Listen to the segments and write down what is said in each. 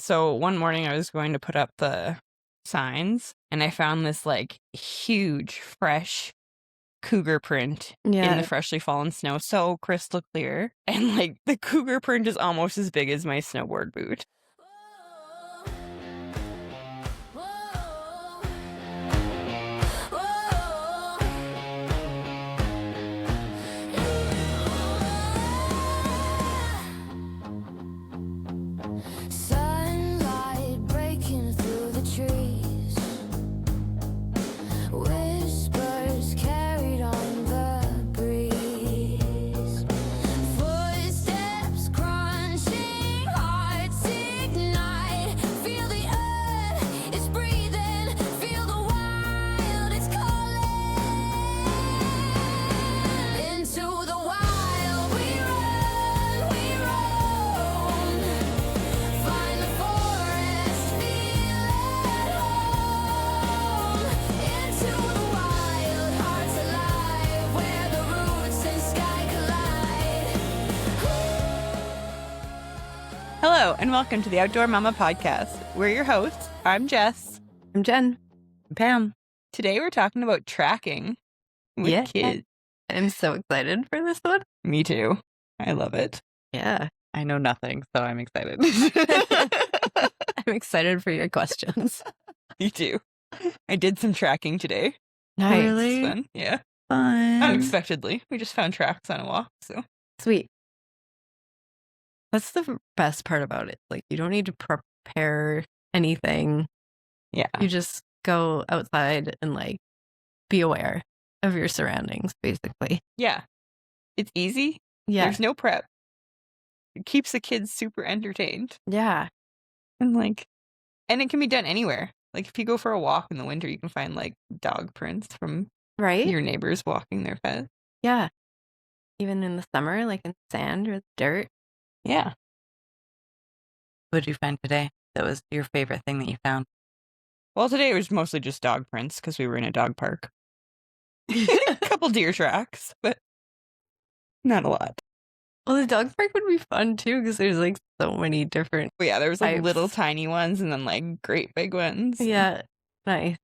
So one morning I was going to put up the signs and I found this like huge fresh cougar print in the freshly fallen snow, so crystal clear. And like the cougar print is almost as big as my snowboard boot. Hello, and welcome to the Outdoor Mama Podcast. We're your hosts. I'm Jess. I'm Jen. I'm Pam. Today we're talking about tracking with kids. I'm so excited for this one. Me too. I love it. Yeah. I know nothing, so I'm excited. I'm excited for your questions. Me too. I did some tracking today. Nice. Really? Fun. Yeah. Fun. Unexpectedly. We just found tracks on a walk, so. Sweet. That's the best part about it. Like, you don't need to prepare anything. Yeah. You just go outside and, like, be aware of your surroundings, basically. Yeah. It's easy. Yeah. There's no prep. It keeps the kids super entertained. Yeah. And it can be done anywhere. Like, if you go for a walk in the winter, you can find, like, dog prints from your neighbors walking their pets. Yeah. Even in the summer, like in sand or dirt. Yeah. What did you find today? That was your favorite thing that you found? Well, today it was mostly just dog prints because we were in a dog park. A couple deer tracks, but not a lot. Well, the dog park would be fun too because there's like so many different. But yeah, there was like types. little tiny ones and then like great big ones. Yeah. Nice.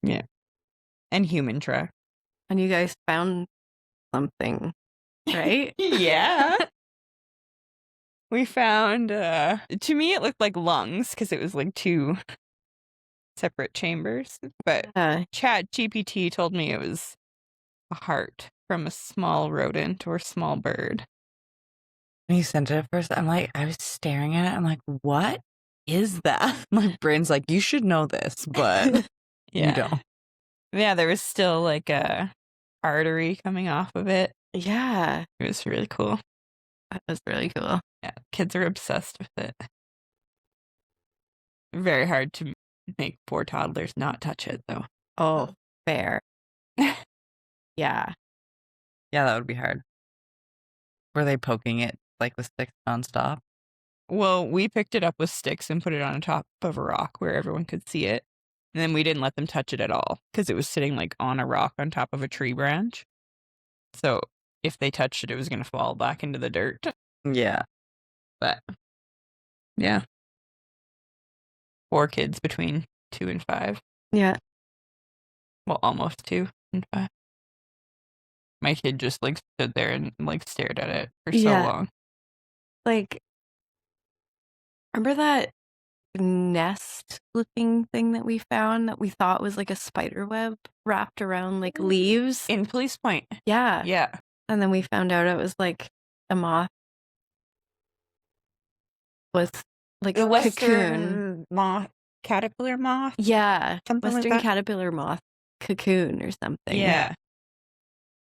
Yeah. And human track. And you guys found something, right? Yeah. We found, to me, it looked like lungs because it was like two separate chambers. But ChatGPT told me it was a heart from a small rodent or small bird. When you sent it at first, I was staring at it. I'm like, what is that? My brain's like, you should know this, but you don't. Yeah, there was still like a artery coming off of it. Yeah. It was really cool. That was really cool. Yeah, kids are obsessed with it. Very hard to make poor toddlers not touch it, though. Oh, fair. Yeah. Yeah, that would be hard. Were they poking it like with sticks nonstop? Well, we picked it up with sticks and put it on top of a rock where everyone could see it. And then we didn't let them touch it at all because it was sitting like on a rock on top of a tree branch. So if they touched it, it was going to fall back into the dirt. Yeah. But yeah. 4 kids between 2 and 5. Yeah. Well, almost 2 and 5. My kid just like stood there and like stared at it for so long. Like, remember that nest looking thing that we found that we thought was like a spider web wrapped around like leaves? In Police Point. Yeah. Yeah. And then we found out it was like a moth with like The a cocoon. moth, caterpillar moth? Yeah. Something Western like that? caterpillar moth cocoon or something. Yeah.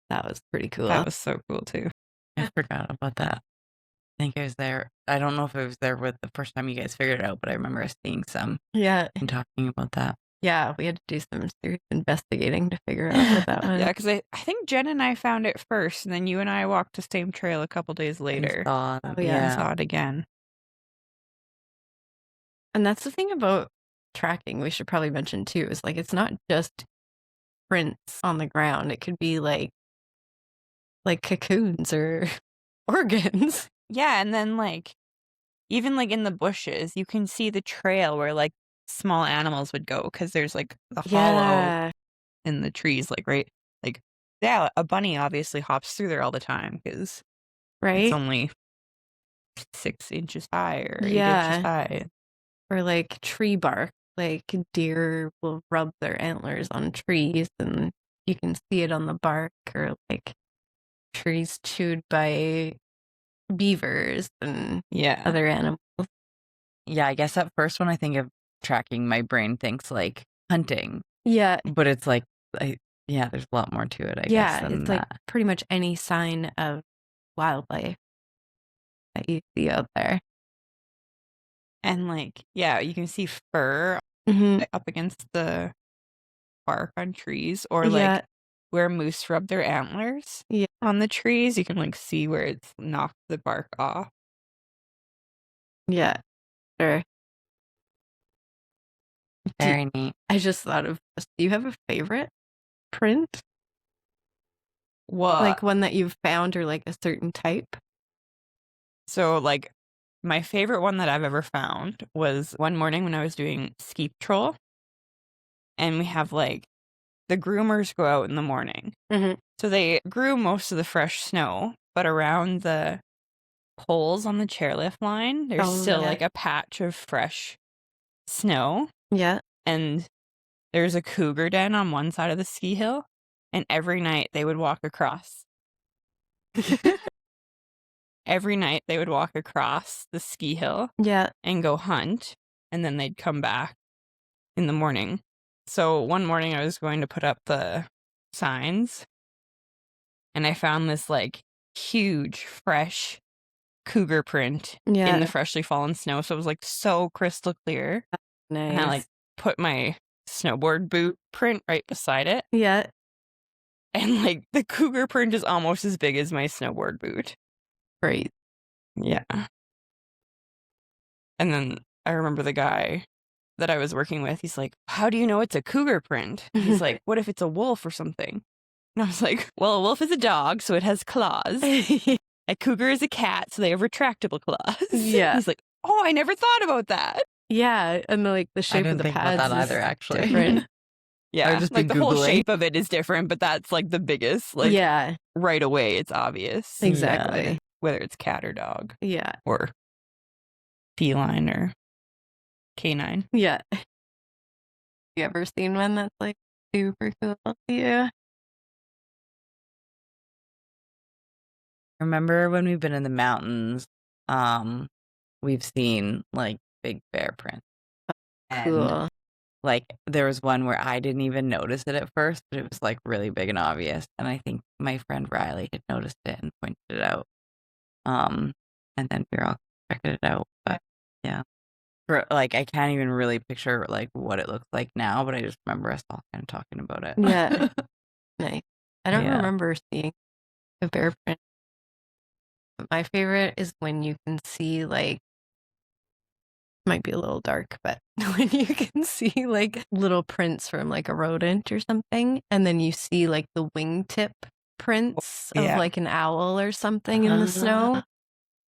That was pretty cool. That was so cool too. I forgot about that. I think I was there. I don't know if I was there with the first time you guys figured it out, but I remember us seeing some Yeah. and talking about that. Yeah. We had to do some serious investigating to figure out what that was. Yeah, because I think Jen and I found it first, and then you and I walked the same trail a couple days later. Saw, And saw it again. And that's the thing about tracking we should probably mention too, is like it's not just prints on the ground. It could be like cocoons or organs. Yeah, and then like even like in the bushes, you can see the trail where like small animals would go because there's like the hollow in the trees, like right, like yeah, a bunny obviously hops through there all the time because it's only 6 inches high or 8 inches high. Or like tree bark, like deer will rub their antlers on trees and you can see it on the bark, or like trees chewed by beavers and other animals. Yeah, I guess at first when I think of tracking, my brain thinks like hunting. Yeah. But it's like, yeah, there's a lot more to it, I guess. Yeah, it's like pretty much any sign of wildlife that you see out there. And like, yeah, you can see fur up against the bark on trees, or like where moose rub their antlers on the trees. You can like see where it's knocked the bark off. Yeah, sure. Very neat. I just thought of this. Do you have a favorite print? What? Like one that you've found, or like a certain type? So like my favorite one that I've ever found was one morning when I was doing ski patrol, and we have like the groomers go out in the morning. So they groom most of the fresh snow, but around the poles on the chairlift line, there's still like a patch of fresh snow. Yeah. And there's a cougar den on one side of the ski hill, and every night they would walk across. Every night they would walk across the ski hill and go hunt, and then they'd come back in the morning. So one morning I was going to put up the signs, and I found this like huge fresh cougar print in the freshly fallen snow. So it was like so crystal clear. Nice. And I like put my snowboard boot print right beside it. Yeah. And like the cougar print is almost as big as my snowboard boot. Great. Yeah. And then I remember the guy that I was working with, he's like, how do you know it's a cougar print? He's like, what if it's a wolf or something? And I was like, well, a wolf is a dog, so it has claws. A cougar is a cat, so they have retractable claws. Yeah. He's like, oh, I never thought about that. Yeah, and like the shape of the pads about that either, actually. Different. Yeah, like the whole shape of it is different, but that's like the biggest. Like, right away, it's obvious. Exactly. Whether it's cat or dog. Yeah. Or feline or canine. Yeah. You ever seen one that's like super cool to you? Remember when we've been in the mountains, we've seen like big bear prints. Cool. And like there was one where I didn't even notice it at first, but it was like really big and obvious. And I think my friend Riley had noticed it and pointed it out. And then we were all checking it out. But yeah. For like I can't even really picture like what it looks like now, but I just remember us all kind of talking about it. Yeah. Nice. I don't remember seeing a bear print. My favorite is when you can see like, might be a little dark, but when you can see like little prints from like a rodent or something, and then you see like the wingtip prints of like an owl or something in the snow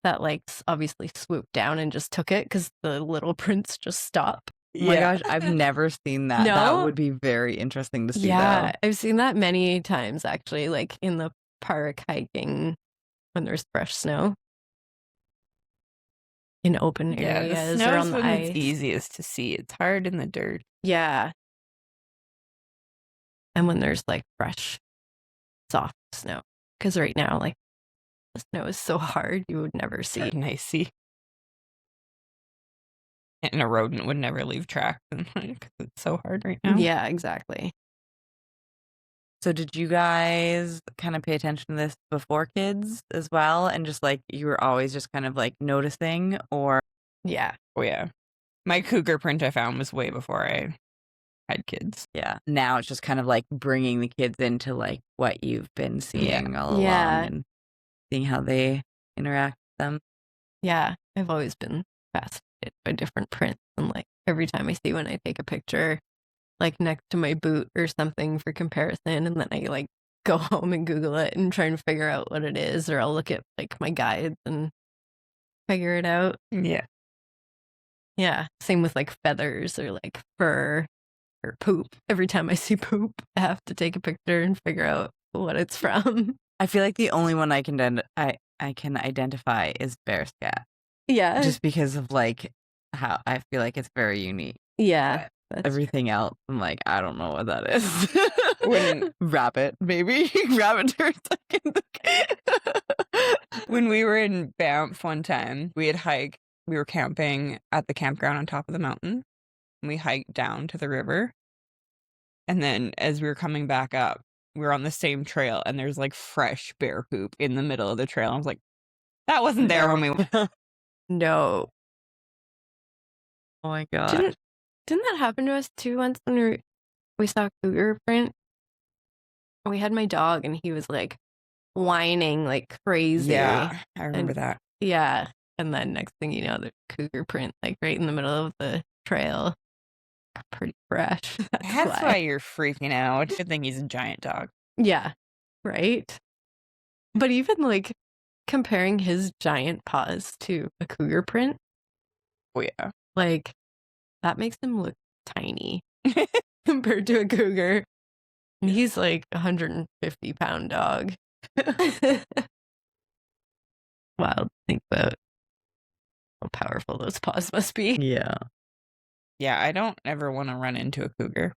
that like obviously swooped down and just took it because the little prints just stop. Oh my gosh, I've never seen that. No? That would be very interesting to see. Yeah, though. I've seen that many times actually, like in the park hiking when there's fresh snow. In open areas or on the ice. It's easiest to see. It's hard in the dirt. Yeah. And when there's like fresh, soft snow. Because right now, like, the snow is so hard, you would never see. And I see. And a rodent would never leave tracks because it's so hard right now. Yeah, exactly. So did you guys kind of pay attention to this before kids as well? And just like you were always just kind of like noticing or? Yeah. Oh, yeah. My cougar print I found was way before I had kids. Yeah. Now it's just kind of like bringing the kids into like what you've been seeing all along and seeing how they interact with them. Yeah. I've always been fascinated by different prints. And like every time I see one, I take a picture like next to my boot or something for comparison, and then I like go home and Google it and try and figure out what it is, or I'll look at like my guides and figure it out. Yeah. Yeah. Same with like feathers or like fur or poop. Every time I see poop, I have to take a picture and figure out what it's from. I feel like the only one I can identify is bear scat. Yeah. Just because of like how I feel like it's very unique. Yeah. Everything else, I'm like, I don't know what that is. Rabbit, maybe. Rabbit turns When we were in Banff one time, we were camping at the campground on top of the mountain. And we hiked down to the river. And then as we were coming back up, we were on the same trail and there's like fresh bear poop in the middle of the trail. I was like, that wasn't there when we went. No. Oh my God. Didn't that happen to us too once when we saw cougar print? We had my dog and he was like whining like crazy. Yeah, I remember that. Yeah. And then next thing you know, the cougar print like right in the middle of the trail. Pretty fresh. That's why you're freaking out. Good thing he's a giant dog. Yeah. Right? But even like comparing his giant paws to a cougar print. Oh yeah. Like that makes him look tiny compared to a cougar. And he's like 150-pound dog. Wild to think about how powerful those paws must be. Yeah. Yeah, I don't ever want to run into a cougar.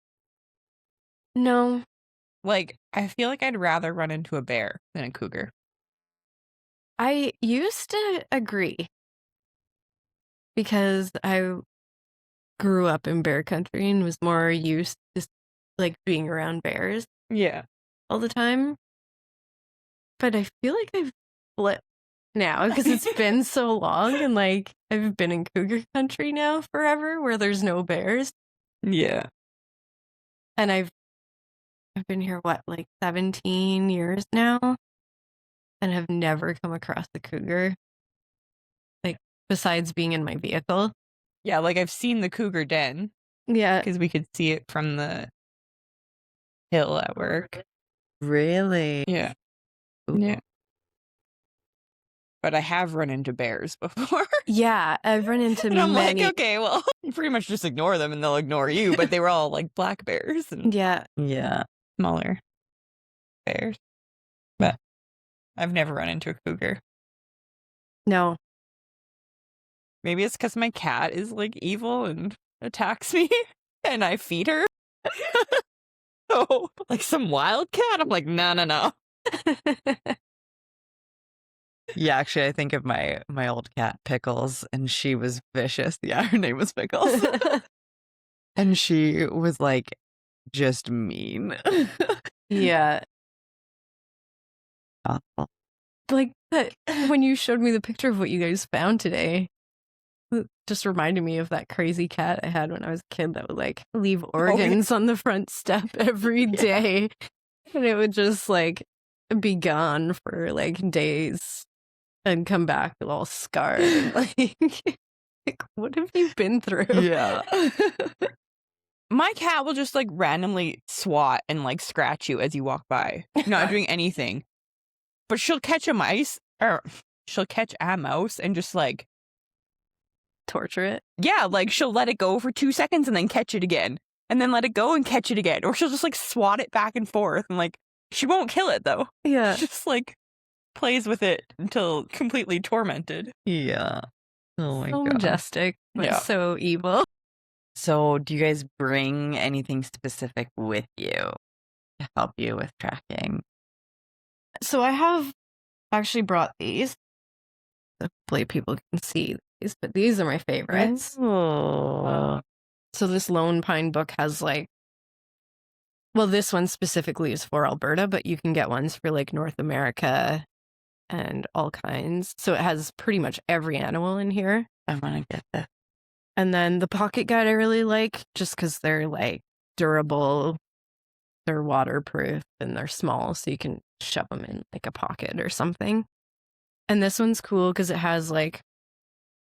No. Like, I feel like I'd rather run into a bear than a cougar. I used to agree because I grew up in bear country and was more used to like being around bears. Yeah. All the time. But I feel like I've flipped now because it's been so long and like I've been in cougar country now forever where there's no bears. Yeah. And I've been here like 17 years now and have never come across a cougar. Like besides being in my vehicle. Yeah, like I've seen the cougar den. Yeah. Because we could see it from the hill at work. Really? Yeah. Ooh. Yeah. But I have run into bears before. Yeah, I've run into and I'm many. like, okay, well, you pretty much just ignore them and they'll ignore you. But they were all like black bears and Yeah. smaller bears. But I've never run into a cougar. No. Maybe it's because my cat is like evil and attacks me and I feed her. So, like some wild cat, I'm like, no. Yeah, actually, I think of my old cat Pickles, and she was vicious. Yeah, her name was Pickles, and she was like just mean. Yeah. Awful. Like when you showed me the picture of what you guys found today, it just reminded me of that crazy cat I had when I was a kid that would like leave organs on the front step every day. And it would just like be gone for like days and come back all scarred. And, like, what have you been through? Yeah. My cat will just like randomly swat and like scratch you as you walk by, not doing anything. But she'll catch a mouse and just like torture it. Yeah, like she'll let it go for 2 seconds and then catch it again. And then let it go and catch it again. Or she'll just like swat it back and forth and like she won't kill it though. Yeah. She just like plays with it until completely tormented. Yeah. Oh my so God. Majestic, but so evil. So do you guys bring anything specific with you to help you with tracking? So I have actually brought these. Hopefully people can see these, but these are my favorites. Oh. So this Lone Pine book has like, well, this one specifically is for Alberta, but you can get ones for like North America and all kinds. So it has pretty much every animal in here. I want to get this. And then the pocket guide I really like just because they're like durable, they're waterproof, and they're small, so you can shove them in like a pocket or something. And this one's cool because it has like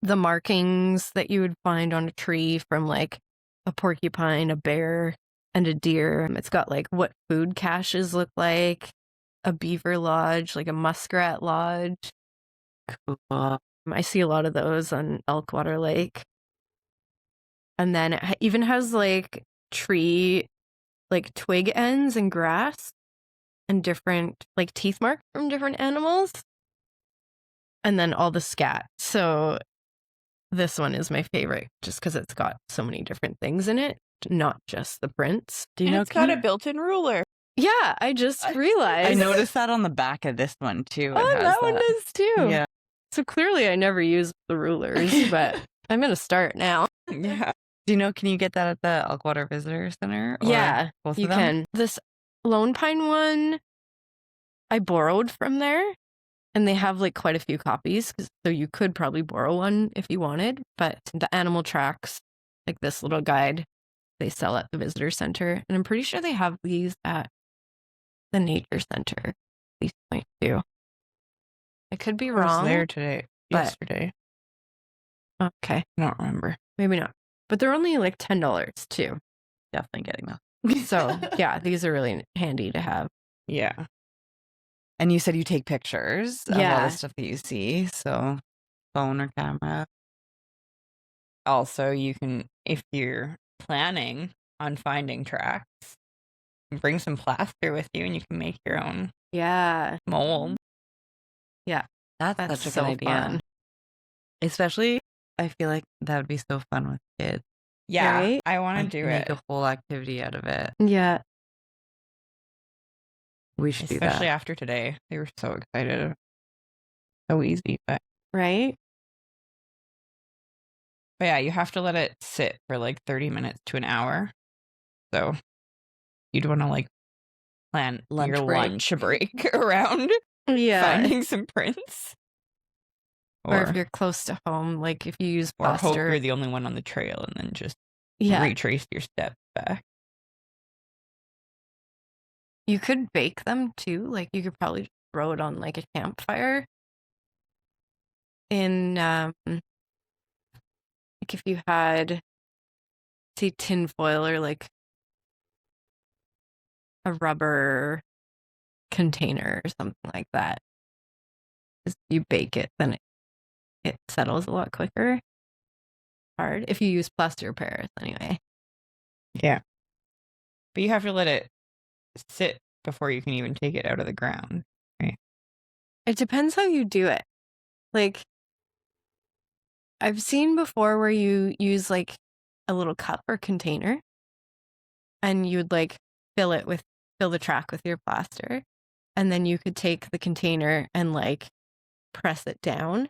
the markings that you would find on a tree from like a porcupine, a bear, and a deer. It's got like what food caches look like, a beaver lodge, like a muskrat lodge. Cool. I see a lot of those on Elkwater Lake. And then it even has like tree, like twig ends and grass and different like teeth marks from different animals. And then all the scat. So this one is my favorite just because it's got so many different things in it, not just the prints. Do you know it's got a built-in ruler? Yeah, I just realized. I noticed that on the back of this one too. Oh, that one does too. Yeah. So clearly I never use the rulers, but I'm going to start now. Yeah. Do you know, can you get that at the Elkwater Visitor Center? Or Yeah, both you of them? can. This Lone Pine one, I borrowed from there, and they have like quite a few copies, so you could probably borrow one if you wanted. But the animal tracks, like this little guide, they sell at the visitor center, and I'm pretty sure they have these at the nature center. At least point two. I could be I was wrong. there today, yesterday. Okay, I don't remember. maybe not. But they're only like $10 too. Definitely getting them. So yeah, these are really handy to have. Yeah. And you said you take pictures of all Yeah. the stuff that you see. So phone or camera. Also, you can, if you're planning on finding tracks, bring some plaster with you and you can make your own Yeah. mold. That's That's such a so good idea. fun. Especially, I feel like that would be so fun with kids. Yeah, Right? I want Like, to do make it. a whole activity out of it. Yeah. We should do Especially that. after today. They were so excited. So easy. But Right? yeah, you have to let it sit for like 30 minutes to an hour. So you'd want to like plan Lunch your break. lunch break around Yeah. finding some prints. Or if you're close to home, like if you use or hope plaster. you're the only one on the trail and then just Yeah. retrace your steps back. You could bake them too. Like you could probably throw it on like a campfire. In like if you had say tin foil or like a rubber container or something like that. As you bake it, then it settles a lot quicker. Hard if you use plaster Paris anyway. Yeah. But you have to let it sit before you can even take it out of the ground. It depends how you do it. Like I've seen before where you use like a little cup or container and you would like fill the track with your plaster. And then you could take the container and like press it down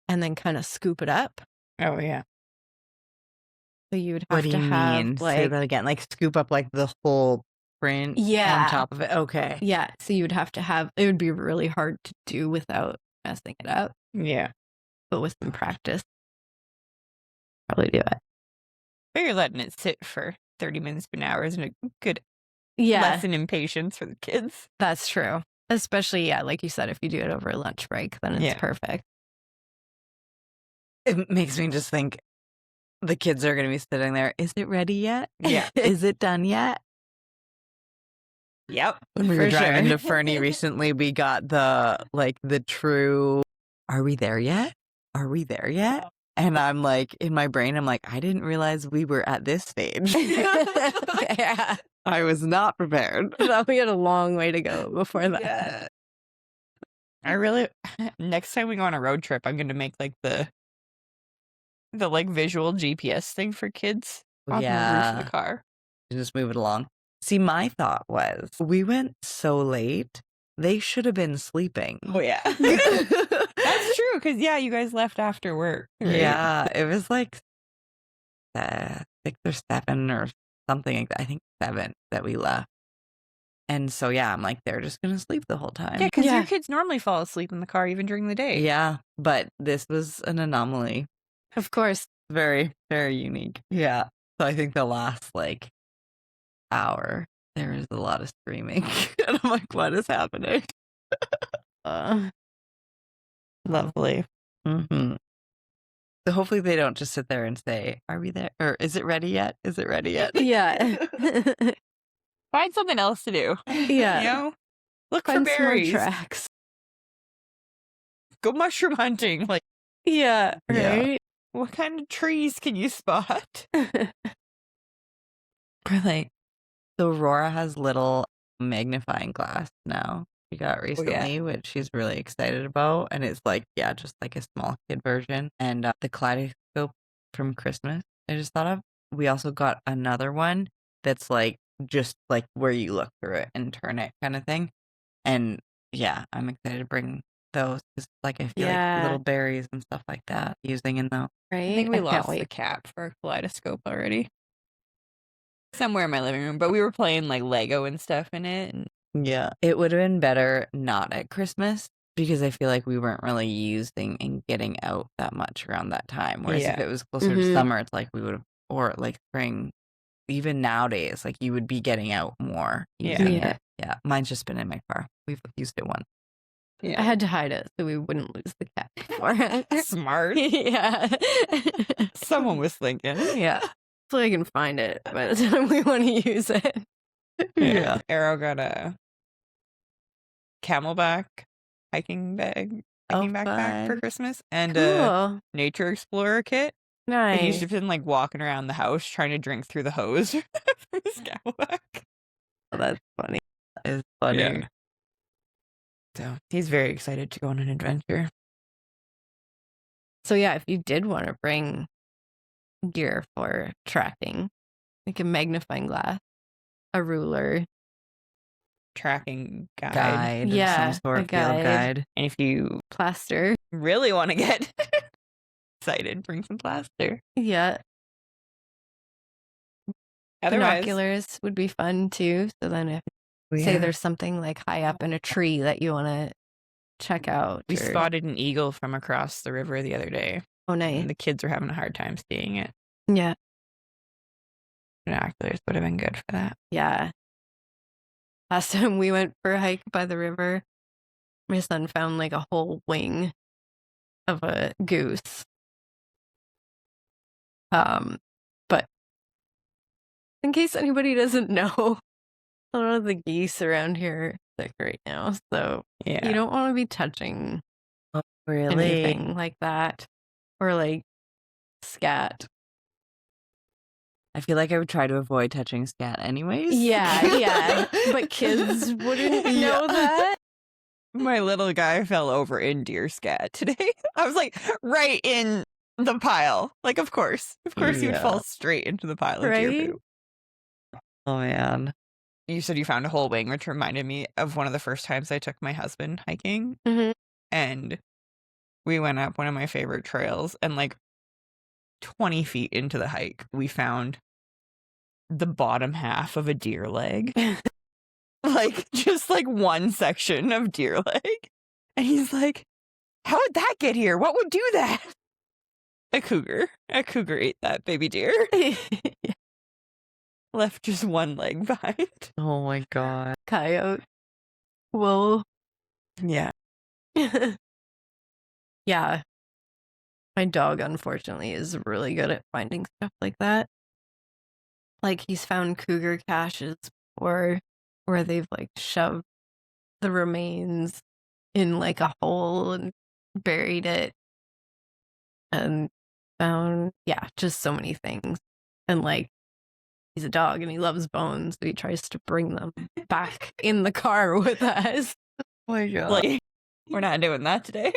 and then kind of scoop it up. Oh, yeah. So you would What have do to you have mean? like Say that again. Like scoop up like the whole print Yeah. on top of it. Okay. Yeah. So you would have to have it would be really hard to do without messing it up. Yeah. But with some practice, probably do it. But you're letting it sit for 30 minutes to an hour isn't a good Yeah. lesson in patience for the kids. That's true. Especially, yeah, like you said, if you do it over a lunch break, then it's Yeah. perfect. It makes me just think the kids are going to be sitting there. Is it ready yet? Yeah. Is it done yet? Yep. When we were for driving sure. to Fernie recently, we got the true, are we there yet? Are we there yet? And I'm like, in my brain, I'm like, I didn't realize we were at this stage. Yeah. I was not prepared. So we had a long way to go before that. Yeah. I really next time we go on a road trip, I'm gonna make like the like visual GPS thing for kids on the roof of the car. Just move it along. See, my thought was, we went so late, they should have been sleeping. Oh yeah. That's true, because yeah, you guys left after work. Right? Yeah, it was like 6 or 7 or something like that. I think 7 that we left. And so, yeah, I'm like, they're just going to sleep the whole time. Yeah, because Yeah. your kids normally fall asleep in the car even during the day. Yeah, but this was an anomaly. Of course. Very, very unique. Yeah. So I think the last like hour, there was a lot of screaming. And I'm like, what is happening? Lovely. Mm-hmm. So hopefully they don't just sit there and say, are we there? Or is it ready yet? Is it ready yet? Yeah. Find something else to do. Yeah. You know? Look Find for some more berries. tracks. Go mushroom hunting. Like Yeah, right? What kind of trees can you spot? Or like, So Aurora has little magnifying glass now. She got recently, which she's really excited about. And it's like, yeah, just like a small kid version. And the kaleidoscope from Christmas, I just thought of. We also got another one that's like just like where you look through it and turn it kind of thing. And yeah, I'm excited to bring those because like I feel like little berries and stuff like that using in those. Right? I think we can't lost wait. the cap for a kaleidoscope already. Somewhere in my living room, but we were playing like Lego and stuff in it. And Yeah, it would have been better not at Christmas because I feel like we weren't really using and getting out that much around that time. Whereas if it was closer to summer, it's like we would have, or like spring, even nowadays, like you would be getting out more. Using it. Yeah. Mine's just been in my car. We've used it once. Yeah. I had to hide it so we wouldn't lose the cat before. Smart. Yeah. Someone was thinking. Yeah. So I can find it by the time we want to use it. Yeah. Arrow got a Camelback hiking backpack for Christmas and a Nature Explorer kit. Nice. And he's just been like walking around the house trying to drink through the hose from his Camelback. Oh, that's funny. That is funny. Yeah. So he's very excited to go on an adventure. So yeah, if you did want to bring gear for tracking, like a magnifying glass, a ruler, tracking guide. Yeah, some sort of field guide. And if you plaster, really want to get excited, bring some plaster. Yeah. Binoculars would be fun too. So then if say there's something like high up in a tree that you want to check out. We spotted an eagle from across the river the other day. Oh, nice. And the kids were having a hard time seeing it. Yeah. Binoculars would have been good for that. Yeah. Last time we went for a hike by the river, my son found like a whole wing of a goose. But in case anybody doesn't know, a lot of the geese around here are sick right now, so you don't want to be touching anything like that, or like scat. I feel like I would try to avoid touching scat anyways. Yeah, but kids wouldn't know that. My little guy fell over in deer scat today. I was like, right in the pile. Like, of course you'd fall straight into the pile of deer poop. Oh man. You said you found a whole wing, which reminded me of one of the first times I took my husband hiking. And we went up one of my favorite trails, and like 20 feet into the hike, we found the bottom half of a deer leg. Like, just like one section of deer leg. And he's like, how would that get here? What would do that? A cougar ate that baby deer. Left just one leg behind. Oh my god. Coyote. Whoa. Yeah. Yeah. My dog, unfortunately, is really good at finding stuff like that. Like, he's found cougar caches before where they've like shoved the remains in like a hole and buried it. And found, just so many things. And like, he's a dog and he loves bones, so he tries to bring them back in the car with us. Oh my god. Like, we're not doing that today.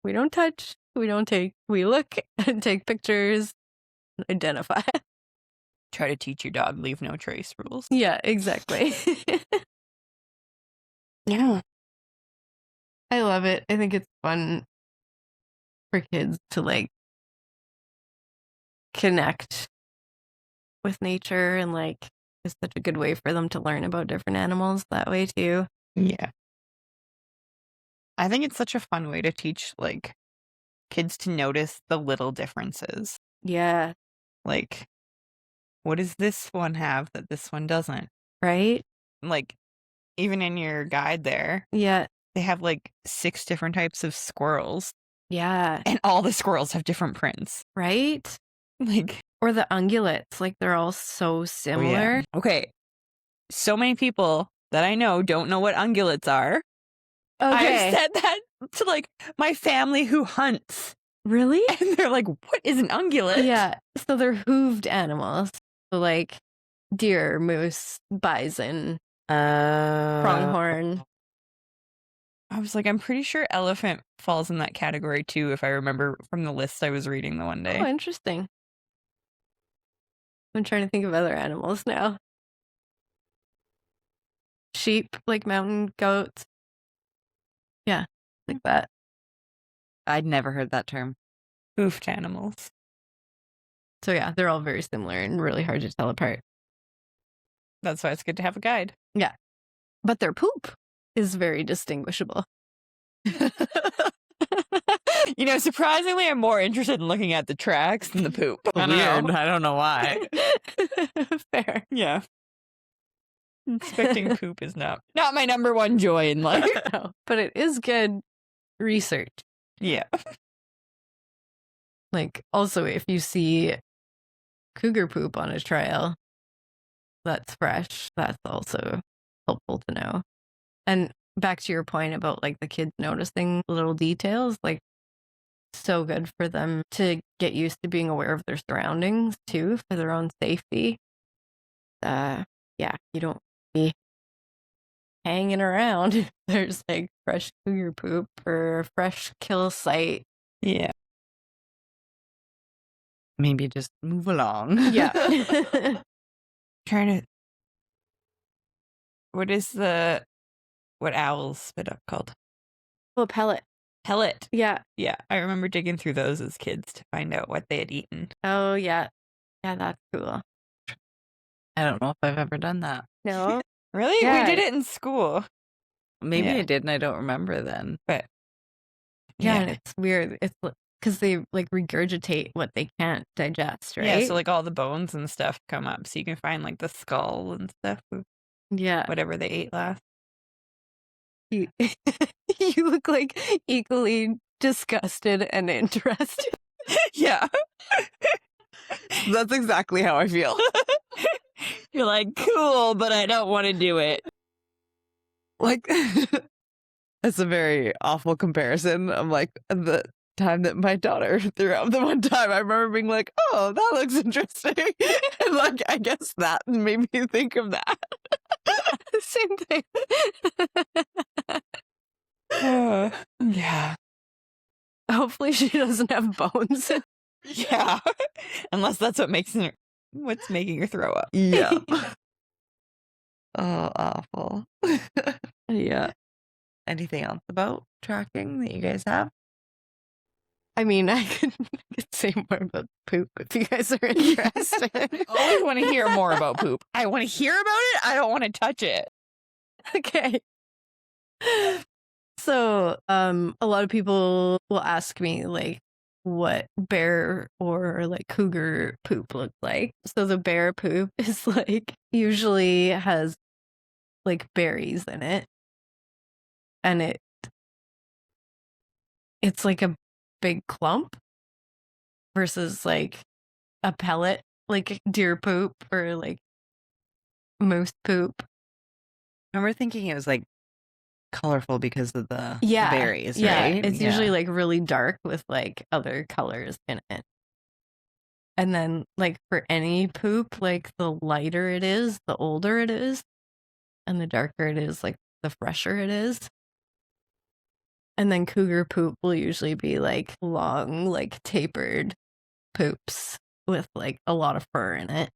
We don't touch, we don't take, we look and take pictures, and identify. Try to teach your dog leave no trace rules. Yeah, exactly. Yeah. I love it. I think it's fun for kids to like connect with nature, and like it's such a good way for them to learn about different animals that way too. Yeah. I think it's such a fun way to teach like kids to notice the little differences. Yeah. Like, what does this one have that this one doesn't? Right? Like, even in your guide there. Yeah. They have like 6 different types of squirrels. Yeah. And all the squirrels have different prints. Right? Like, or the ungulates, like they're all so similar. Oh, yeah. Okay. So many people that I know don't know what ungulates are. I've said that to like my family who hunts. Really? And they're like, what is an ungulate? Yeah. So they're hooved animals. So like deer, moose, bison, pronghorn. I was like, I'm pretty sure elephant falls in that category too, if I remember from the list I was reading the one day. Oh, interesting. I'm trying to think of other animals now. Sheep, like mountain goats. Yeah, like that. I'd never heard that term. Hoofed animals. So yeah, they're all very similar and really hard to tell apart. That's why it's good to have a guide. Yeah. But their poop is very distinguishable. You know, surprisingly, I'm more interested in looking at the tracks than the poop. Weird. I don't know why. Fair. Yeah. Inspecting poop is not my number one joy in life. No, but it is good research. Yeah. Like, also, if you see cougar poop on a trail that's fresh, that's also helpful to know. And back to your point about like the kids noticing little details, like so good for them to get used to being aware of their surroundings too, for their own safety. Yeah, you don't be hanging around if there's like fresh cougar poop or a fresh kill site. Yeah. Maybe just move along. Yeah. Trying to. What owls spit up called? Oh, pellet. Pellet. Yeah. Yeah. I remember digging through those as kids to find out what they had eaten. Oh, yeah. Yeah, that's cool. I don't know if I've ever done that. No? Really? Yeah. We did it in school. Maybe Yeah. I did and I don't remember then. But Yeah, and it's weird. It's because they like regurgitate what they can't digest, right? Yeah, so like all the bones and stuff come up, so you can find like the skull and stuff of yeah. whatever they ate last. You, you look like equally disgusted and interested. Yeah. That's exactly how I feel. You're like, cool, but I don't want to do it. Like, that's a very awful comparison. I'm like, the time that my daughter threw up the one time, I remember being like, oh, that looks interesting. And like, I guess that made me think of that. Same thing. Yeah. Hopefully she doesn't have bones. Yeah. Unless that's what's making her throw up. Yeah. Oh, awful. Yeah. Anything else about tracking that you guys have? I mean, I could say more about poop if you guys are interested. I always want to hear more about poop. I want to hear about it. I don't want to touch it. Okay. So, a lot of people will ask me like what bear or like cougar poop look like. So the bear poop is like usually has like berries in it. And it's like a big clump versus like a pellet, like deer poop or like moose poop. I remember thinking it was like colorful because of the Yeah. berries, Yeah. right? It's usually like really dark with like other colors in it. And then like for any poop, like the lighter it is, the older it is. And the darker it is, like the fresher it is. And then cougar poop will usually be like long, like tapered poops with like a lot of fur in it.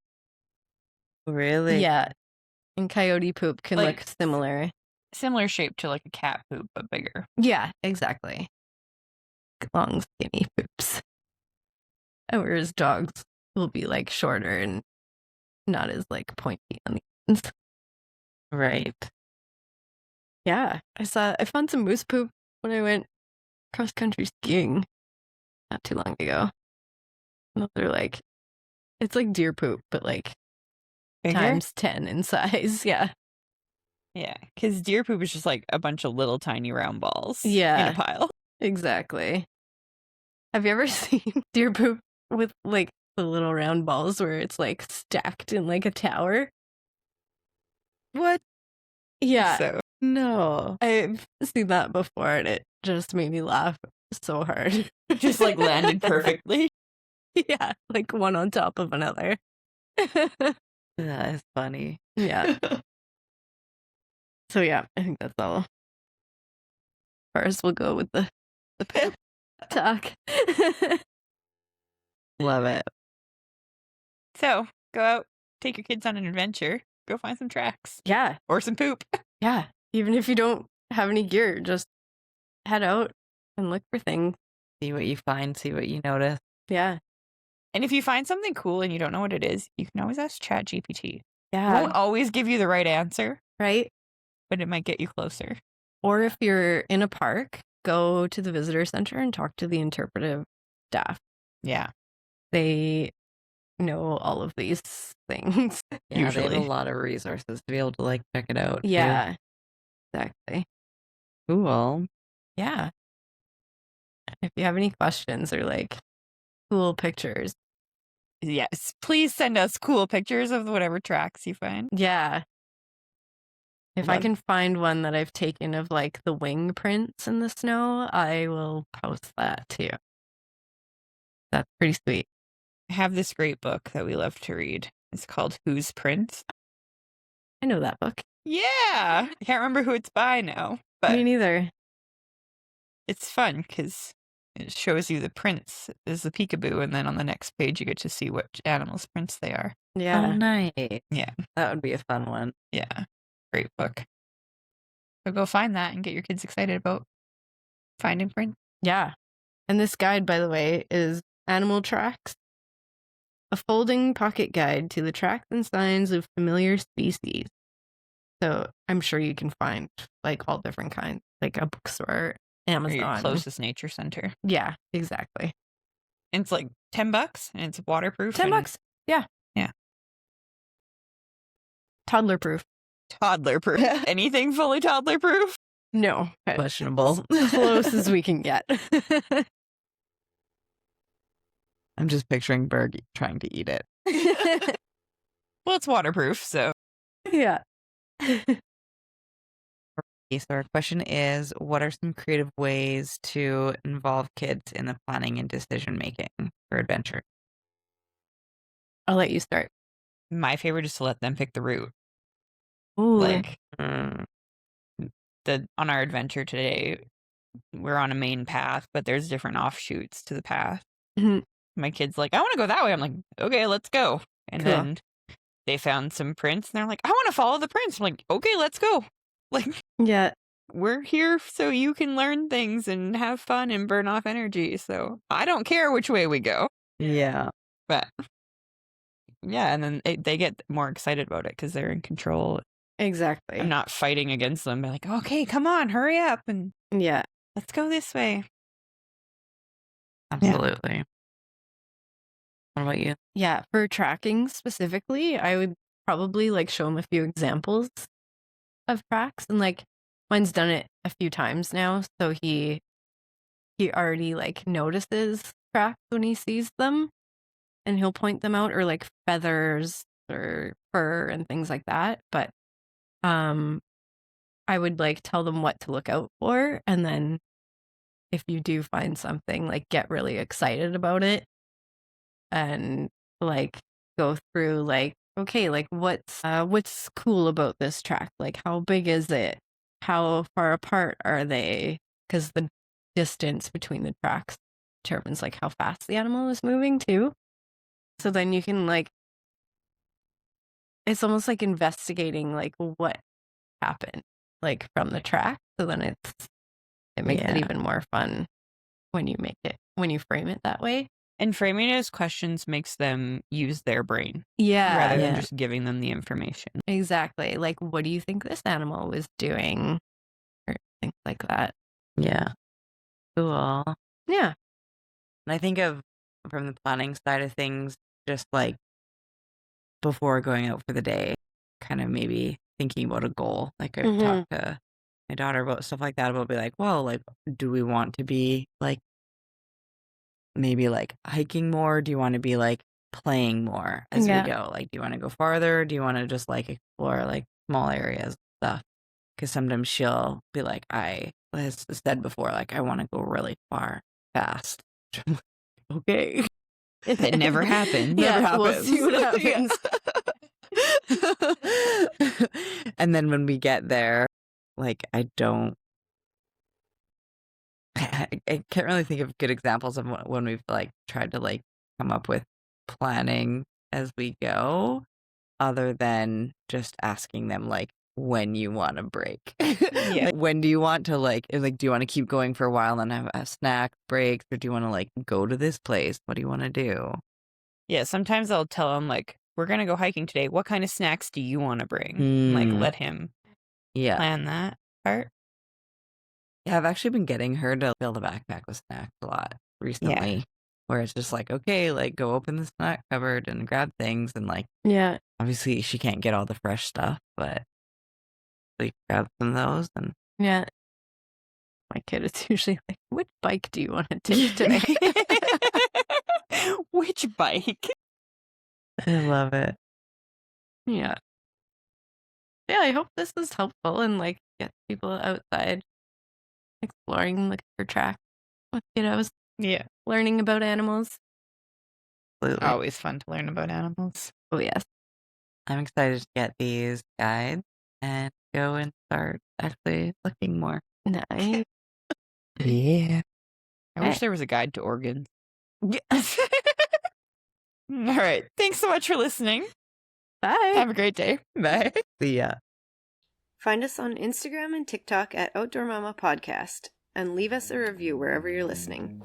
Really? Yeah. And coyote poop can Like- look similar. Similar shape to like a cat poop, but bigger. Yeah, exactly. Long, skinny poops. Whereas dogs will be like shorter and not as like pointy on the ends. Right. Yeah. I found some moose poop when I went cross country skiing not too long ago. And they're like, it's like deer poop, but like Bigger? times 10 in size. Yeah. Yeah, because deer poop is just like a bunch of little tiny round balls. Yeah. In a pile. Exactly. Have you ever seen deer poop with like the little round balls where it's like stacked in like a tower? What? Yeah. So No. I've seen that before and it just made me laugh so hard. Just like landed perfectly. Yeah, like one on top of another. That is funny. Yeah. So yeah, I think that's all. First, we'll go with the pep talk. Love it. So go out, take your kids on an adventure, go find some tracks. Yeah. Or some poop. Yeah. Even if you don't have any gear, just head out and look for things. See what you find, see what you notice. Yeah. And if you find something cool and you don't know what it is, you can always ask ChatGPT. Yeah. It won't always give you the right answer, right? but it might get you closer. Or if you're in a park, go to the visitor center and talk to the interpretive staff. Yeah. They know all of these things. Yeah, Usually. they have a lot of resources to be able to like check it out. Yeah. Exactly. Cool. Yeah. If you have any questions or like cool pictures. Yes. Please send us cool pictures of whatever tracks you find. Yeah. If I Love- can find one that I've taken of like the wing prints in the snow, I will post that too. That's pretty sweet. I have this great book that we love to read. It's called Whose Prints? I know that book. Yeah. I can't remember who it's by now, but Me neither. it's fun because it shows you the prints as the peekaboo, and then on the next page you get to see what animals' prints they are. Yeah. Oh, nice. Yeah. That would be a fun one. Yeah. Great book. So go find that and get your kids excited about finding prints. Yeah. And this guide, by the way, is Animal Tracks, a folding pocket guide to the tracks and signs of familiar species. So I'm sure you can find like all different kinds, like a bookstore, Or Amazon. your closest nature center. Yeah, exactly. And it's like $10 and it's waterproof. $10. Yeah. Yeah. Toddler proof. Toddler proof. Anything fully toddler proof? No. Questionable. Close as we can get. I'm just picturing Berg trying to eat it. Well, it's waterproof, so. Yeah. Okay, so our question is, what are some creative ways to involve kids in the planning and decision making for adventure? I'll let you start. My favorite is to let them pick the route. Ooh. Like on our adventure today, we're on a main path, but there's different offshoots to the path. Mhm. My kid's like, I want to go that way. I'm like, okay, let's go. And Cool. then they found some prints and they're like, I want to follow the prints. I'm like, okay, let's go. Like, Yeah. we're here so you can learn things and have fun and burn off energy. So I don't care which way we go. Yeah. But yeah, and then they get more excited about it because they're in control. Exactly. I'm not fighting against them. They're like, okay, come on, hurry up and Yeah. let's go this way. Absolutely. What about you? Yeah. For tracking specifically, I would probably like show him a few examples of tracks, and like mine's done it a few times now, so he already like notices tracks when he sees them, and he'll point them out, or like feathers or fur and things like that. But I would like tell them what to look out for, and then if you do find something, like get really excited about it and like go through like, okay, like what's cool about this track? Like how big is it? How far apart are they? Because the distance between the tracks determines like how fast the animal is moving too. So then you can like, it's almost like investigating like what happened like from the track. So then it makes it Yeah. even more fun when you frame it that way. And framing it as questions makes them use their brain Yeah. rather than Yeah. just giving them the information. Exactly. Like, what do you think this animal was doing? Or things like that. Yeah. Cool. Yeah. And I think of from the planning side of things, just like before going out for the day, kind of maybe thinking about a goal. Like I've talked to my daughter about stuff like that, about be like, well, like, do we want to be like maybe like hiking more? Do you want to be like playing more as Yeah. we go? Like, do you want to go farther? Do you want to just like explore like small areas and stuff? because sometimes she'll be like, I has said before, like, I want to go really far fast. Okay. If it never happened. Never Yeah, we'll happens. see what happens. And then when we get there, like, I can't really think of good examples of when we've like tried to like come up with planning as we go, other than just asking them like when you want to break. Yeah. Like, when do you want to like do you want to keep going for a while and have a snack breaks, or do you want to like go to this place? What do you want to do? Yeah, sometimes I'll tell him, like, we're going to go hiking today. What kind of snacks do you want to bring? And, like, let him plan that part. Yeah, I've actually been getting her to fill the backpack with snacks a lot recently, where it's just like, okay, like go open the snack cupboard and grab things, and like, Yeah. obviously she can't get all the fresh stuff, but like grab some of those. And Yeah. My kid is usually like, which bike do you want to take today? Which bike? I love it. Yeah. Yeah, I hope this is helpful and like get people outside exploring, looking for tracks with kiddos, Yeah. learning about animals. Absolutely. Always fun to learn about animals. Oh, yes. I'm excited to get these guides and go and start actually looking more. Nice. Yeah. I Okay. wish there was a guide to organs. Yes. All right. Thanks so much for listening. Bye. Have a great day. Bye. See ya. Find us on Instagram and TikTok at Outdoor Mama Podcast, and leave us a review wherever you're listening.